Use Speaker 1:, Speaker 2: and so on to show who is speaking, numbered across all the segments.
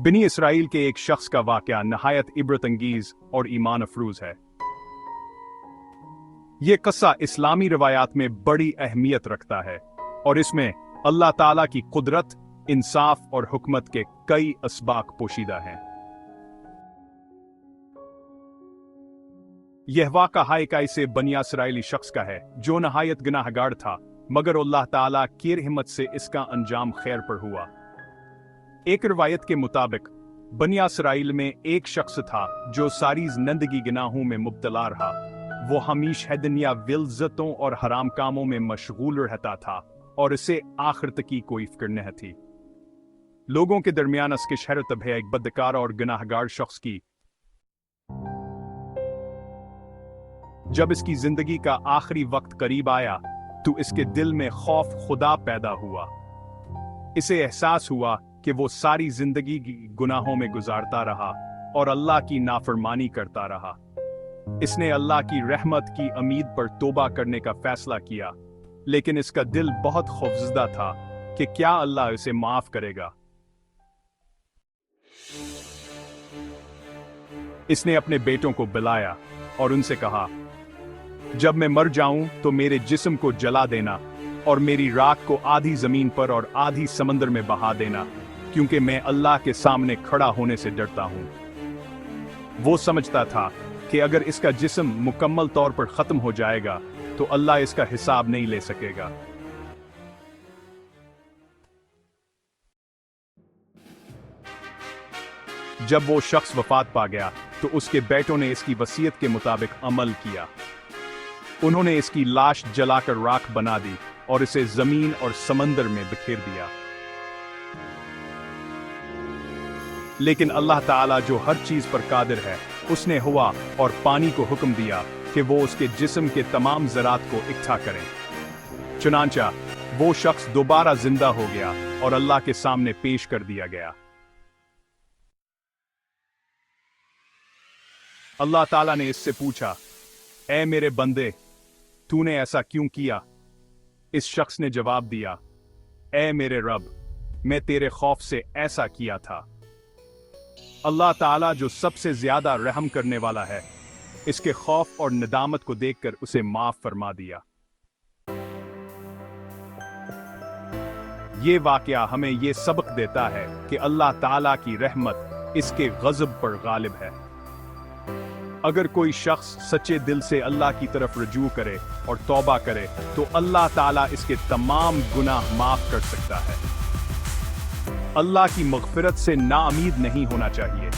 Speaker 1: बनी इसराइल के एक शख्स का वाकया नहायत इबरत अंगीज और ईमान अफरूज है। यह किस्सा इस्लामी रवायात में बड़ी अहमियत रखता है और इसमें अल्लाह ताला की कुदरत, इंसाफ और हुकमत के कई असबाक पोशीदा हैं। यह वाक़ा हायकाई से बनी इसराइली शख्स का है जो नहायत गुनाहगार था, मगर अल्लाह ताला की रहमत से इसका अंजाम खैर पर हुआ। एक रवायत के मुताबिक बनी इसराइल में एक शख्स था जो सारी जिंदगी गुनाहों में मुब्तला रहा। वो हमेशा दुनिया विल्ज़तों और हराम कामों में मशगूल रहता था और इसे आखिरत की कोई फिक्र नहीं थी। लोगों के दरमियान इसकी शहरत अब है एक बदकार और गुनाहगार शख्स की। जब इसकी जिंदगी का आखिरी वक्त करीब आया तो इसके दिल में खौफ खुदा पैदा हुआ। इसे एहसास हुआ कि वो सारी जिंदगी गुनाहों में गुजारता रहा और अल्लाह की नाफरमानी करता रहा। इसने अल्लाह की रहमत की उम्मीद पर तौबा करने का फैसला किया, लेकिन इसका दिल बहुत खौफजदा था कि क्या अल्लाह इसे माफ करेगा। इसने अपने बेटों को बुलाया और उनसे कहा, जब मैं मर जाऊं तो मेरे जिस्म को जला देना और मेरी राख को आधी जमीन पर और आधी समंदर में बहा देना, क्योंकि मैं अल्लाह के सामने खड़ा होने से डरता हूं। वो समझता था कि अगर इसका जिस्म मुकम्मल तौर पर खत्म हो जाएगा तो अल्लाह इसका हिसाब नहीं ले सकेगा। जब वो शख्स वफात पा गया तो उसके बेटों ने इसकी वसीयत के मुताबिक अमल किया। उन्होंने इसकी लाश जलाकर राख बना दी और इसे जमीन और समंदर में बिखेर दिया। लेकिन अल्लाह ताला जो हर चीज पर कादिर है, उसने हवा और पानी को हुक्म दिया कि वो उसके जिस्म के तमाम ज़रात को इकट्ठा करें। चुनांचा वो शख्स दोबारा जिंदा हो गया और अल्लाह के सामने पेश कर दिया गया। अल्लाह ताला ने इससे पूछा, ऐ मेरे बंदे, तूने ऐसा क्यों किया? इस शख्स ने जवाब दिया, ऐ मेरे रब, मैं तेरे खौफ से ऐसा किया था। अल्लाह ताला जो सबसे ज्यादा रहम करने वाला है, इसके खौफ और नदामत को देखकर उसे माफ फरमा दिया। ये वाकया हमें ये सबक देता है कि अल्लाह ताला की रहमत इसके गज़ब पर गालिब है। अगर कोई शख्स सच्चे दिल से अल्लाह की तरफ रजू करे और तौबा करे तो अल्लाह ताला इसके तमाम गुनाह माफ कर सकता है। अल्लाह की मग़फ़िरत से नाउमीद नहीं होना चाहिए,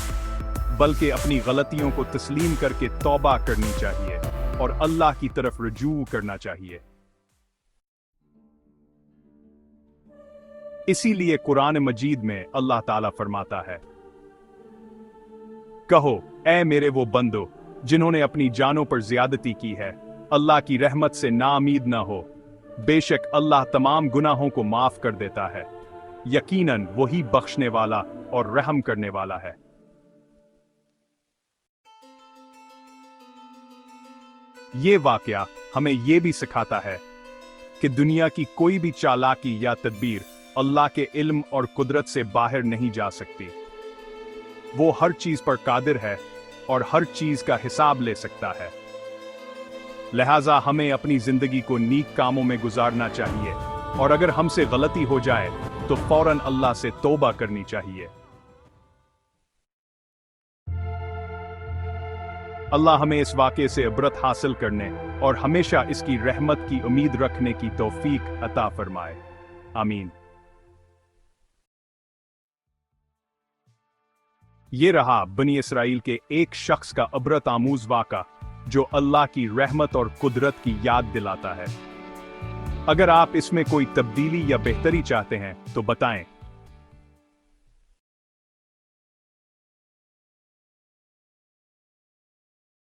Speaker 1: बल्कि अपनी गलतियों को तस्लीम करके तौबा करनी चाहिए और अल्लाह की तरफ रजू करना चाहिए। इसीलिए कुरान मजीद में अल्लाह ताला फरमाता है, कहो, ऐ मेरे वो बंदो जिन्होंने अपनी जानों पर ज्यादती की है, अल्लाह की रहमत से नाउमीद न हो। बेशक अल्लाह तमाम गुनाहों को माफ कर देता है। यकीनन वही बख्शने वाला और रहम करने वाला है। ये वाकया हमें यह भी सिखाता है कि दुनिया की कोई भी चालाकी या तदबीर अल्लाह के इल्म और कुदरत से बाहर नहीं जा सकती। वो हर चीज पर कादिर है और हर चीज का हिसाब ले सकता है। लिहाजा हमें अपनी जिंदगी को नेक कामों में गुजारना चाहिए और अगर हमसे गलती हो जाए तो फौरन अल्लाह से तौबा करनी चाहिए। अल्लाह हमें इस वाक़े से इबरत हासिल करने और हमेशा इसकी रहमत की उम्मीद रखने की तौफीक अता फरमाए। आमीन। ये रहा बनी इसराइल के एक शख्स का इबरत आमूज वाक़ा जो अल्लाह की रहमत और कुदरत की याद दिलाता है। अगर आप इसमें कोई तब्दीली या बेहतरी चाहते हैं तो बताएं।